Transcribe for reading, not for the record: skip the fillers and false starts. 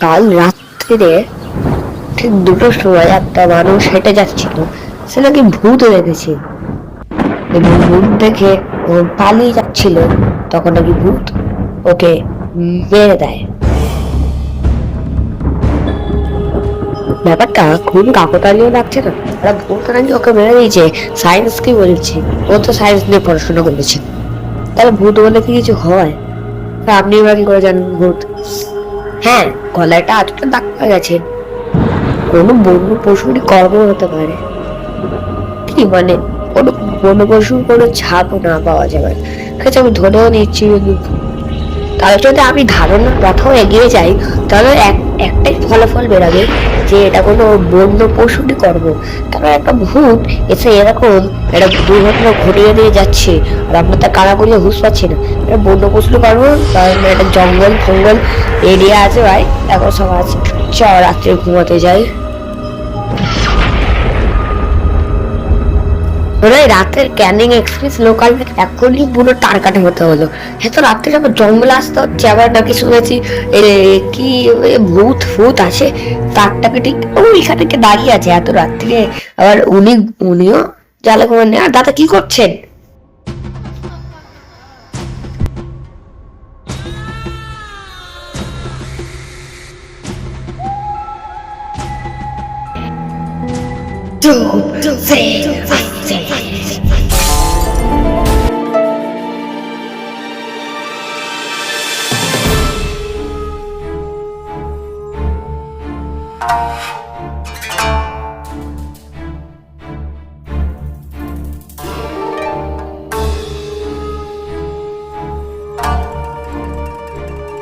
কাল রাত্রিরে ঠিক 2টোর সময় একটা মানুষ হেঁটে যাচ্ছিল, সে নাকি ভূত দেখেছে এবং ভূত দেখে ও পালিয়ে যাচ্ছিল। তখন নাকি ভূত ওকে মেরে দেয়। ব্যাপারটা খুবই কাকতালীয় লাগছে না? ওরা ভূত নাকি ওকে মেরে দিয়েছে। সায়েন্স কি বলছে? ও তো সায়েন্স নিয়ে পড়াশোনা করেছে, তাহলে ভূত বলে কি কিছু হয়? আপনি এবার কি করে জানেন ভূত? হ্যাঁ, গলাটা এতটা দাগ পাওয়া গেছে, কোনো বন্য পশুরই কর্ম হতে পারে। কি মানে? কোনো বন্য পশুর কোনো ছাপও না পাওয়া যাবে। ঠিক আছে, আমি ধরেও নিচ্ছি। তাহলে যদি আমি ধারণার পথেও এগিয়ে যাই, তাহলে একটাই ফলাফল বেরাবে যে এটা কোনো বন্য পশুরই কর্ম। কারণ একটা ভূত এসে এরকম একটা দুর্ঘটনা ঘটিয়ে দিয়ে যাচ্ছে, আর আপনার তা কারা বলে হুঁশ পাচ্ছে না। এটা বন্য পশুর কর্ম, কারণ একটা জঙ্গল ফঙ্গল এরিয়া আছে ভাই। এখন সব আছে, চ রাত্রে ঘুমাতে যাই। রাতের ক্যানিং এক্সপ্রেস লোকাল এখনই পুরো টারকাটে হতে হলো। হ্যাঁ, তো রাত্রে আবার জঙ্গলে আসতে হচ্ছে। আবার নাকি শুনেছি কি ভূত ফুত আছে, তারটাকে ঠিক ওইখানে দাঁড়িয়ে আছে এত রাত্রে। আবার উনিও জ্বালা ঘুমানে। আর দাদা কি করছেন?